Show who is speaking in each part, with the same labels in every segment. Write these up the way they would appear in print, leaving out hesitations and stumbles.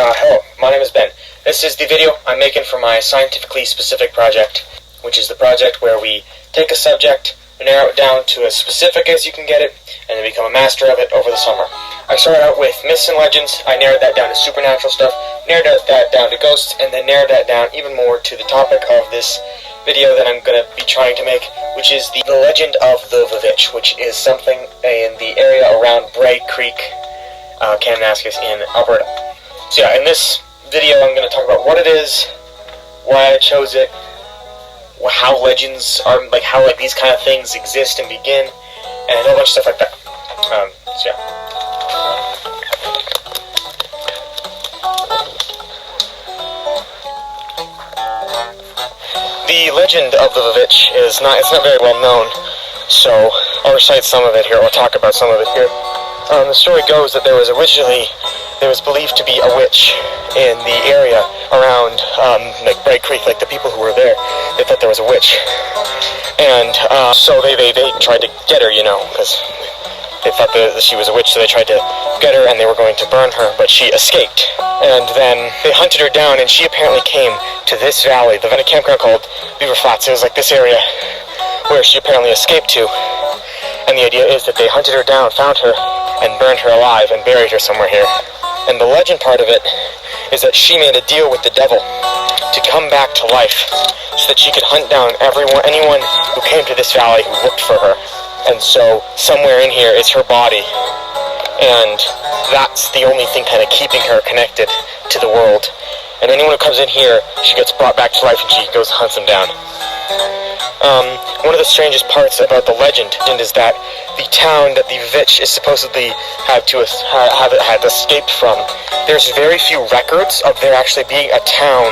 Speaker 1: Hello, my name is Ben. This is the video I'm making for my scientifically specific project, which is the project where we take a subject, narrow it down to as specific as you can get it, and then become a master of it over the summer. I started out with myths and legends, I narrowed that down to supernatural stuff, narrowed that down to ghosts, and then narrowed that down even more to the topic of this video that I'm going to be trying to make, which is the legend of the VVitch, which is something in the area around Bray Creek, Kananaskis in Alberta. So yeah, in this video I'm going to talk about what it is, why I chose it, how legends are, how these kind of things exist and begin, and a whole bunch of stuff like that. So yeah. The legend of the VVitch it's not very well known, so I'll recite some of it here, I'll talk about some of it here. The story goes that there was believed to be a witch in the area around Bray Creek, the people who were there, they thought there was a witch. And so they tried to get her, because they thought that she was a witch, so they tried to get her and they were going to burn her, but she escaped. And then they hunted her down, and she apparently came to this valley, the campground called Beaver Flats. It was this area where she apparently escaped to. And the idea is that they hunted her down, found her, and burned her alive and buried her somewhere here. And the legend part of it is that she made a deal with the devil to come back to life so that she could hunt down anyone who came to this valley who looked for her. And so somewhere in here is her body, and that's the only thing kind of keeping her connected to the world. And anyone who comes in here, she gets brought back to life and she goes and hunts them down. One of the strangest parts about the legend is that the town that the VVitch is supposedly had escaped from, there's very few records of there actually being a town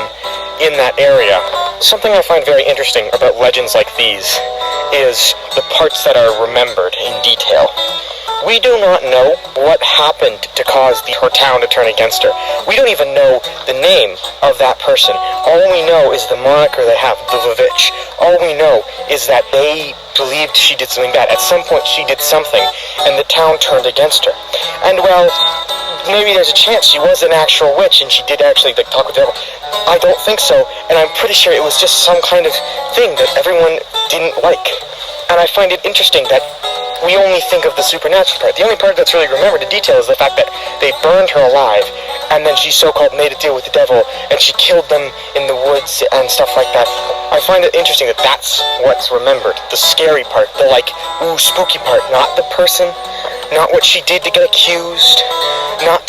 Speaker 1: in that area. Something I find very interesting about legends like these is the parts that are remembered in detail. We do not know what happened to cause her town to turn against her. We don't even know the name of that person. All we know is the moniker they have, the VVitch. All we know is that they believed she did something bad. At some point she did something, and the town turned against her. And well, maybe there's a chance she was an actual witch and she did actually talk with the devil. I don't think so, and I'm pretty sure it was just some kind of thing that everyone didn't like. And I find it interesting that we only think of the supernatural part. The only part that's really remembered in detail is the fact that they burned her alive, and then she so-called made a deal with the devil, and she killed them in the woods and stuff like that. I find it interesting that that's what's remembered. The scary part, the ooh, spooky part, not the person, not what she did to get accused, not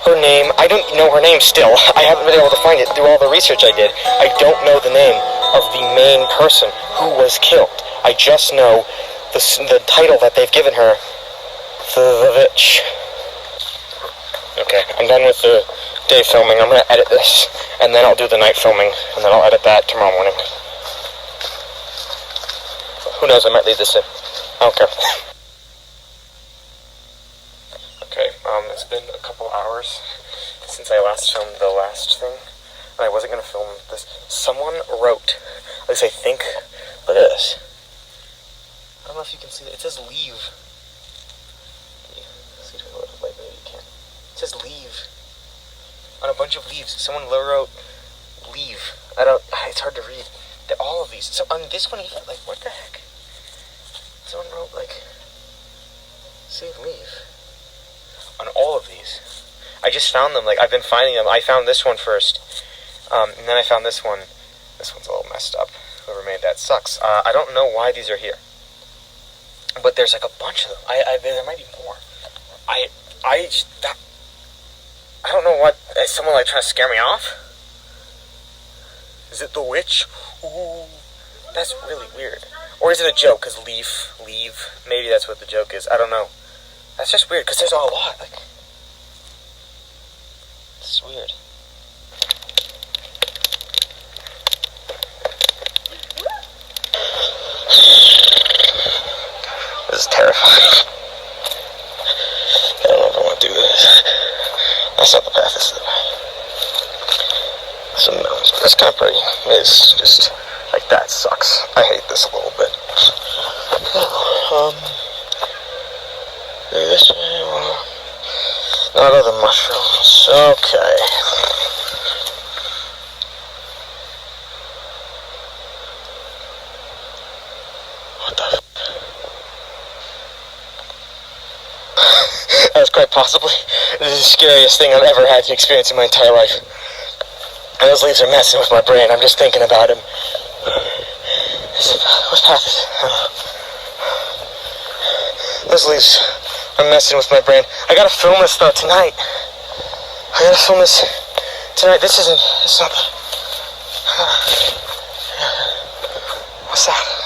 Speaker 1: her name. I don't know her name still. I haven't been able to find it through all the research I did. I don't know the name of the main person who was killed. I just know the title that they've given her, the VVitch. Okay, I'm done with the day filming. I'm going to edit this, and then I'll do the night filming, and then I'll edit that tomorrow morning. Who knows, I might leave this in. I don't care. Okay, it's been a couple hours since I last filmed the last thing, and I wasn't going to film this. Someone wrote, at least I think, look at this. I don't know if you can see that. It says leave. See if I look light, maybe you can. It says leave. On a bunch of leaves. Someone wrote leave. It's hard to read. All of these. So on this one even, what the heck? Someone wrote, save leave. On all of these. I just found them, I've been finding them. I found this one first. And then I found this one. This one's a little messed up. Whoever made that sucks. I don't know why these are here. But there's a bunch of them. There might be more. I don't know what. Is someone trying to scare me off? Is it the witch? Ooh, that's really weird. Or is it a joke? Cause leave. Maybe that's what the joke is. I don't know. That's just weird. Cause there's a lot. It's weird. This is terrifying. I don't know if I want to do this. That's not the path, this is the path. Some mountains, but that's kind of pretty. It's just, that sucks. I hate this a little bit. Maybe this way, not other mushrooms. Okay. That was quite possibly the scariest thing I've ever had to experience in my entire life. And those leaves are messing with my brain. I'm just thinking about him. What path is it? Those leaves are messing with my brain. I gotta film this though tonight. I gotta film this tonight. It's not the... What's that?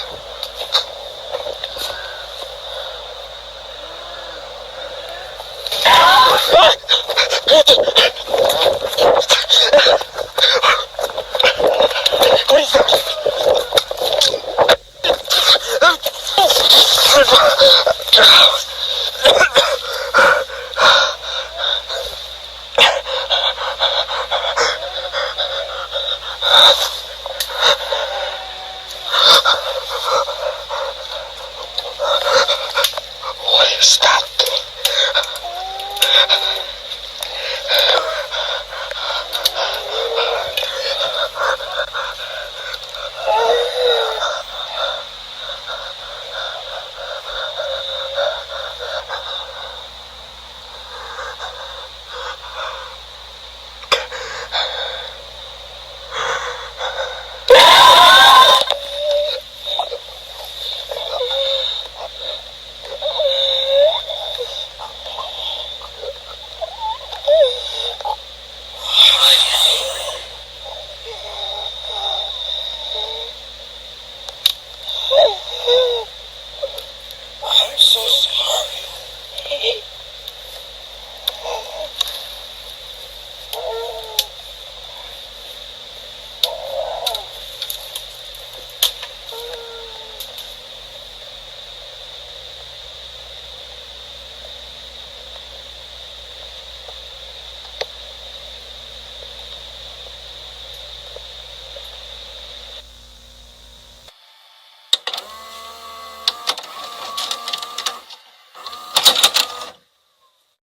Speaker 1: What is that?